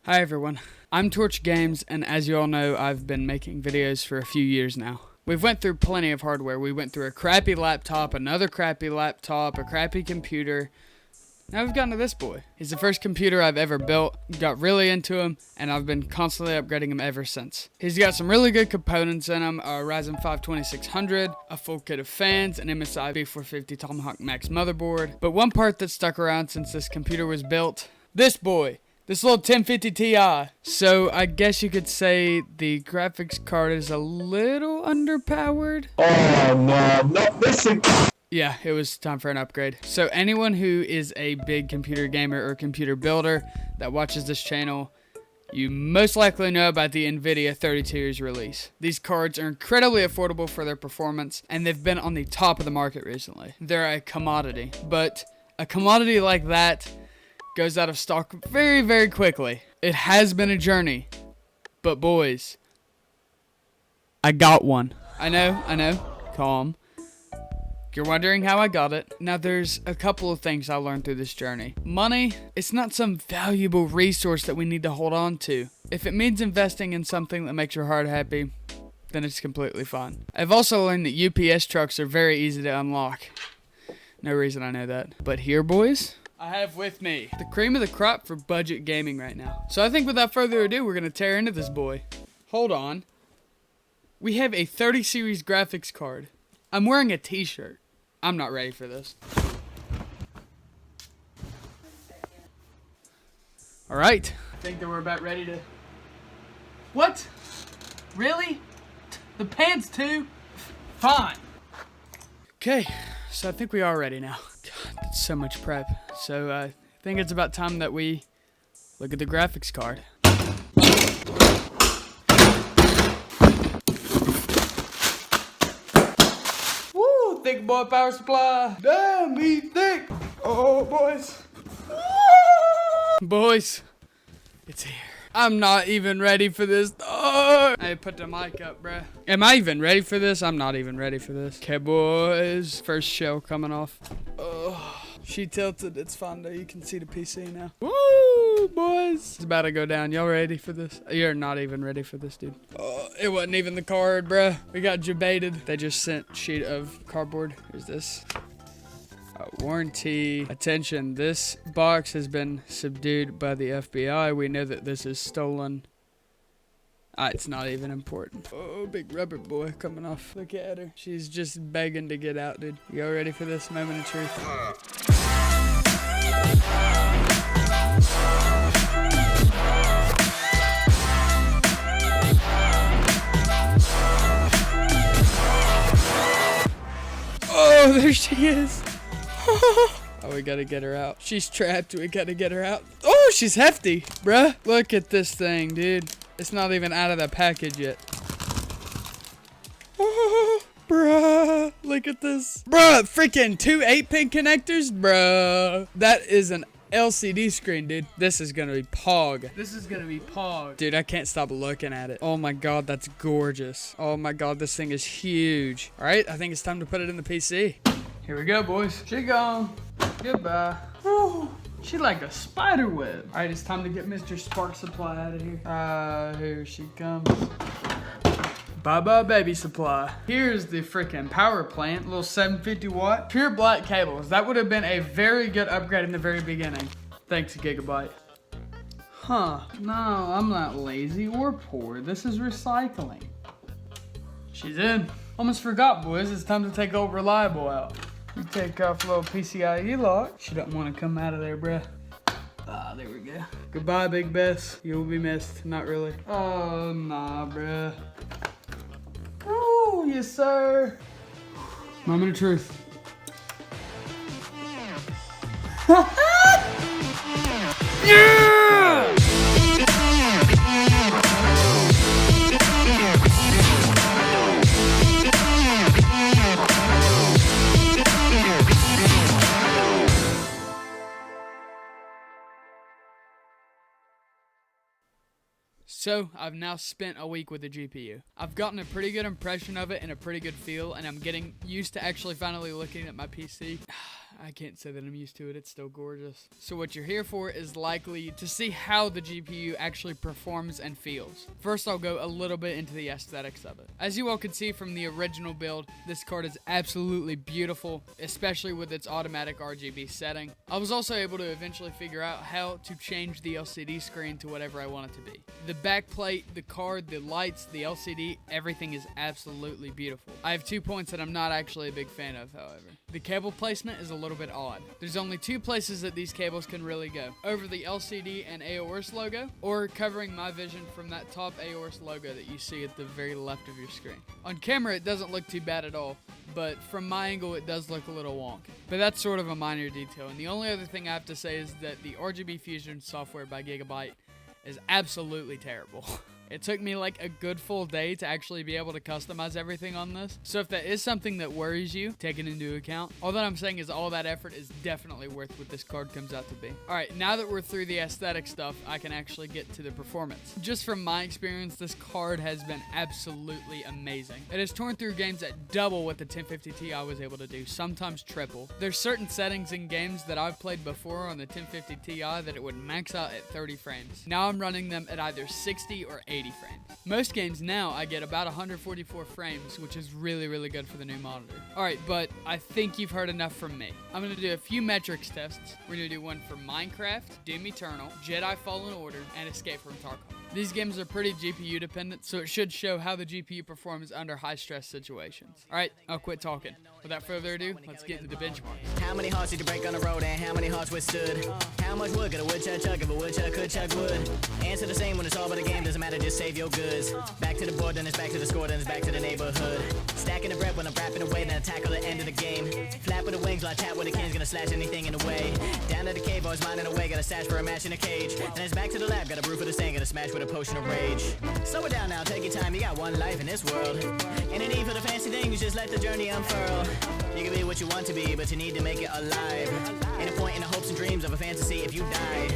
Hi everyone, I'm Torch Games, and as you all know, I've been making videos for a few years now. We've went through plenty of hardware. We went through a crappy laptop, another crappy laptop, a crappy computer. Now we've gotten to this boy. He's the first computer I've ever built, got really into him, and I've been constantly upgrading him ever since. He's got some really good components in him, a Ryzen 5 2600, a full kit of fans, an MSI B450 Tomahawk Max motherboard. But one part that stuck around since this computer was built, this boy. This little 1050 Ti. So I guess you could say the graphics card is a little underpowered. Oh no, not this again. Yeah, it was time for an upgrade. So anyone who is a big computer gamer or computer builder that watches this channel, you most likely know about the NVIDIA 30 series release. These cards are incredibly affordable for their performance, and they've been on the top of the market recently. They're a commodity, but a commodity like that goes out of stock very, very quickly. It has been a journey, but boys, I got one. I know, calm. You're wondering how I got it. Now there's a couple of things I learned through this journey. Money, it's not some valuable resource that we need to hold on to. If it means investing in something that makes your heart happy, then it's completely fine. I've also learned that UPS trucks are very easy to unlock. No reason I know that. But here, boys, I have with me the cream of the crop for budget gaming right now. So I think without further ado, we're going to tear into this boy. Hold on. We have a 30 series graphics card. I'm wearing a t-shirt. I'm not ready for this. Alright. I think that we're about ready to... What? Really? The pants too? Fine. Okay, so I think we are ready now. God, that's so much prep. So I think it's about time that we look at the graphics card. Woo! Thick boy power supply. Damn, he thick. Oh, boys. Woo! Boys, it's here. I'm not even ready for this. Oh! Hey, put the mic up, bruh. Am I even ready for this? I'm not even ready for this. Okay, boys. First shell coming off. Oh. She tilted. It's fine though. You can see the PC now. Woo, boys. It's about to go down. Y'all ready for this? You're not even ready for this, dude. Oh, it wasn't even the card, bruh. We got jebaited. They just sent a sheet of cardboard. Here's this. Warranty. Attention, this box has been subdued by the FBI. We know that this is stolen. It's not even important. Oh, big rubber boy coming off. Look at her. She's just begging to get out, dude. Y'all ready for this moment of truth? Oh, there she is. Oh, we gotta get her out. She's trapped. We gotta get her out. Oh, she's hefty, bruh. Look at this thing, dude. It's not even out of the package yet. Oh, bruh. Look at this. Bruh, freaking 2 8-pin connectors? Bruh. That is an LCD screen, dude. This is gonna be pog. This is gonna be pog. Dude, I can't stop looking at it. Oh my god, that's gorgeous. Oh my god, this thing is huge. Alright, I think it's time to put it in the PC. Here we go, boys. She gone. Goodbye. Whew. She like a spider web. All right, it's time to get Mr. Spark Supply out of here. Here she comes. Bye-bye, baby supply. Here's the freaking power plant. Little 750 watt. Pure black cables. That would have been a very good upgrade in the very beginning. Thanks, Gigabyte. Huh. No, I'm not lazy or poor. This is recycling. She's in. Almost forgot, boys. It's time to take old Reliable out. You take off a little PCIe lock. She don't want to come out of there, bruh. There we go. Goodbye, Big Bess. You will be missed. Not really. Oh, nah, bruh. Oh, yes, sir. Moment of truth. Yeah! So, I've now spent a week with the GPU. I've gotten a pretty good impression of it and a pretty good feel, and I'm getting used to actually finally looking at my PC. I can't say that I'm used to it. It's still gorgeous. So what you're here for is likely to see how the GPU actually performs and feels. First, I'll go a little bit into the aesthetics of it. As you all can see from the original build, this card is absolutely beautiful, especially with its automatic RGB setting. I was also able to eventually figure out how to change the LCD screen to whatever I want it to be. The back plate, the card, the lights, the LCD, everything is absolutely beautiful. I have 2 points that I'm not actually a big fan of, however. The cable placement is a little bit odd. There's only 2 places that these cables can really go: over the LCD and Aorus logo, or covering my vision from that top Aorus logo that you see at the very left of your screen. On camera, it doesn't look too bad at all, but from my angle, it does look a little wonky. But that's sort of a minor detail, and the only other thing I have to say is that the RGB Fusion software by Gigabyte is absolutely terrible. It took me like a good full day to actually be able to customize everything on this. So if that is something that worries you, take it into account. All that I'm saying is all that effort is definitely worth what this card comes out to be. Alright, now that we're through the aesthetic stuff, I can actually get to the performance. Just from my experience, this card has been absolutely amazing. It has torn through games at double what the 1050 Ti was able to do, sometimes triple. There's certain settings in games that I've played before on the 1050 Ti that it would max out at 30 frames. Now I'm running them at either 60 or 80 frames. Most games now I get about 144 frames, which is really, really good for the new monitor. Alright, but I think you've heard enough from me. I'm going to do a few metrics tests. We're going to do one for Minecraft, Doom Eternal, Jedi Fallen Order, and Escape from Tarkov. These games are pretty GPU dependent, so it should show how the GPU performs under high stress situations. Alright, I'll quit talking. Without further ado, let's get into the benchmarks. How many hearts did you break on the road and how many hearts withstood? How much wood could a woodchuck chuck if a woodchuck could chuck wood? Answer the same when it's all but a game, doesn't matter, just save your goods. Back to the board, then it's back to the score, then it's back to the neighborhood. Stacking the bread when I'm rapping away, then I tackle the end of the game. Flap with the wings while I tap with the king's gonna slash anything in the way. Down to the cave, always minding away, got a stash for a match in a cage. Then it's back to the lab, got a brew for the sand, got a smash with a potion of rage. Slow it down now, take your time, you got one life in this world. Ain't a need for the fancy things, just let the journey unfurl. You can be what you want to be, but you need to make it alive. Ain't a point in the hopes and dreams of a fantasy if you die.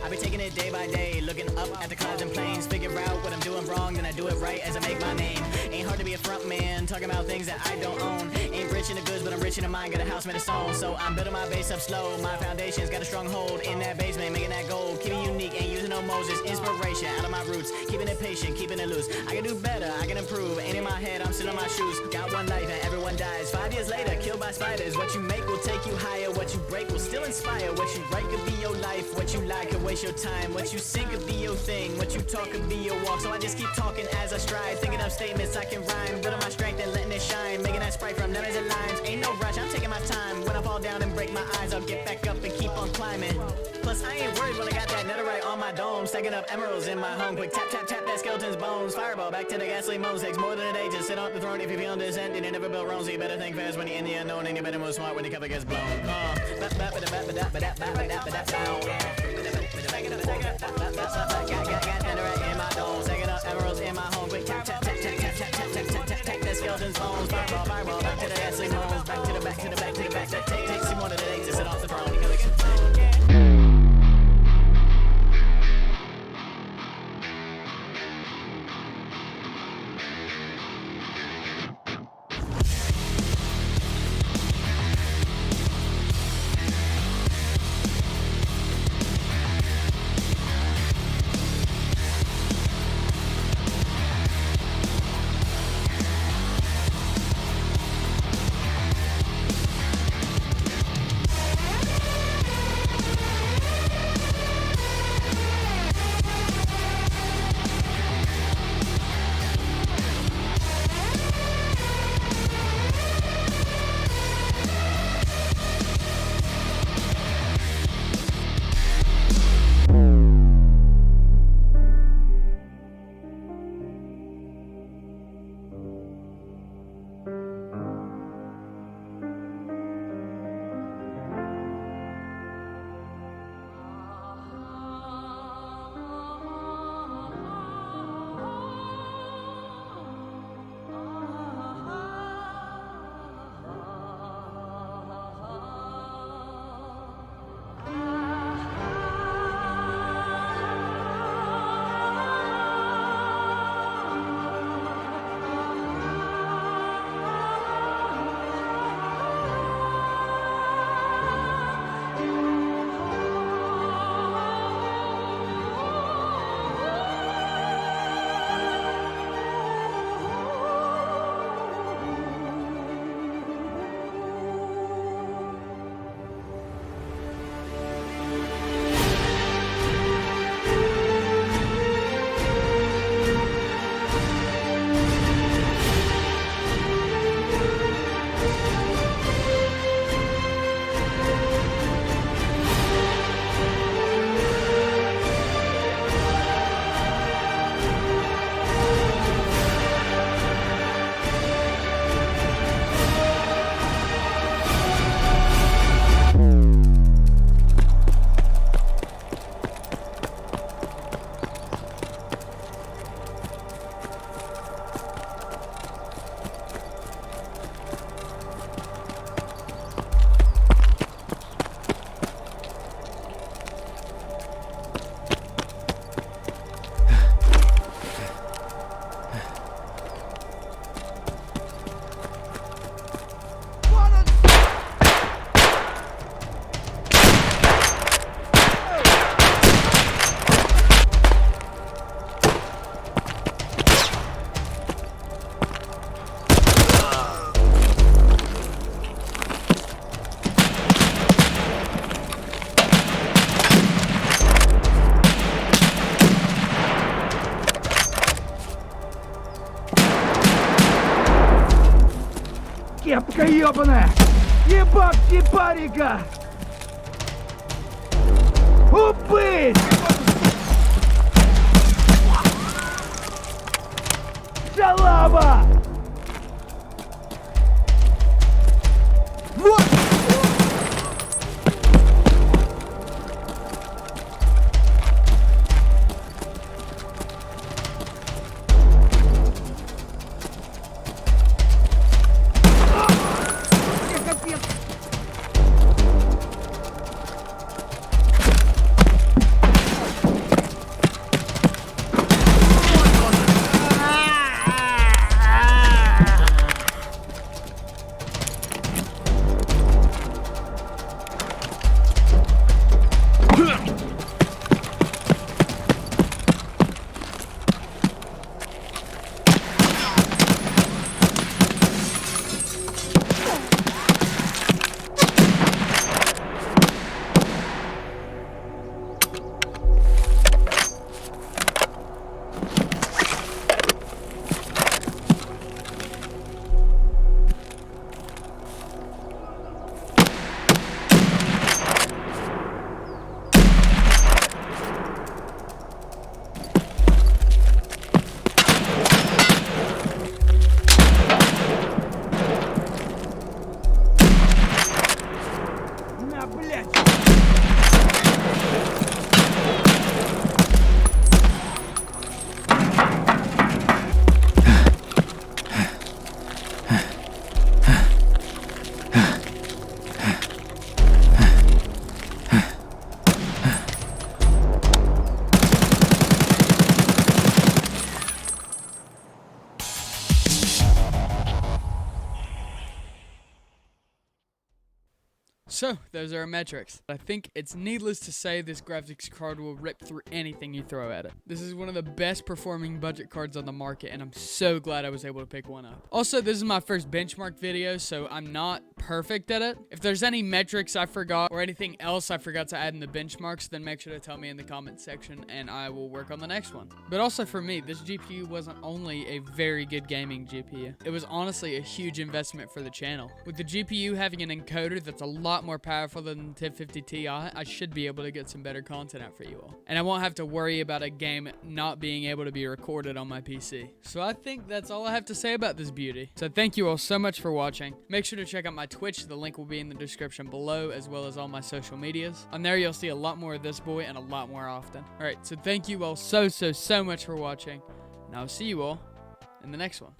I be taking it day by day, looking up at the clouds and plains. Figure out what I'm doing wrong, then I do it right as I make my name. Ain't hard to be a front man, talking about things that I don't own. Ain't rich in the goods, but I'm rich in the mind, got a house made of stone. So I'm building my base up slow, my foundation's got a strong hold in that basement, making that gold. Keeping unique, ain't using no Moses. Inspiration out of my roots, keeping it patient, keeping it loose. I can do better, I can improve, ain't in my head, I'm still in my shoes. Got one life and everyone dies, 5 years later, killed by spiders. What you make will take you higher, what you break will still inspire. What you write could be your life, what you like could waste your time. What you sing could be your thing, what you talk could be your walk. So I just keep talking as I stride, thinking of statements I can rhyme, building my strength and letting it shine, making that sprite from lemons and limes. Ain't no rush, I'm taking my time. When I fall down and break my eyes, I'll get back up and keep on climbing. Plus I ain't worried when I got that netherite on my dome, stacking up emeralds in my home. Quick tap tap tap that skeleton's bones. Fireball back to the ghastly moans. Takes more than a day to sit on the throne. If you feel descent, you never built Rome, so you better think fast when you're in the unknown, and you better move smart when the cover gets blown. In my dome, stacking up emeralds in my home. Quick tap tap tap tap tap tap tap tap tap tap that skeleton's bones. Fireball fireball back to the ghastly moans. Back to the back to the back to the back. Takes you more than a day to sit off the throne. Сука ебаная! Ебать, ебарика! Убыть! Шалава! Вот! На, блядь! So, those are our metrics. I think it's needless to say this graphics card will rip through anything you throw at it. This is one of the best performing budget cards on the market, and I'm so glad I was able to pick one up. Also, this is my first benchmark video, so I'm not perfect at it. If there's any metrics I forgot or anything else I forgot to add in the benchmarks, then make sure to tell me in the comment section, and I will work on the next one. But also for me, this GPU wasn't only a very good gaming GPU. It was honestly a huge investment for the channel. With the GPU having an encoder that's a lot more powerful than the 1050 Ti, I should be able to get some better content out for you all. And I won't have to worry about a game not being able to be recorded on my PC. So I think that's all I have to say about this beauty. So thank you all so much for watching. Make sure to check out my Twitch. The link will be in the description below, as well as all my social medias. On there, you'll see a lot more of this boy and a lot more often. Alright, so thank you all so much for watching. And I'll see you all in the next one.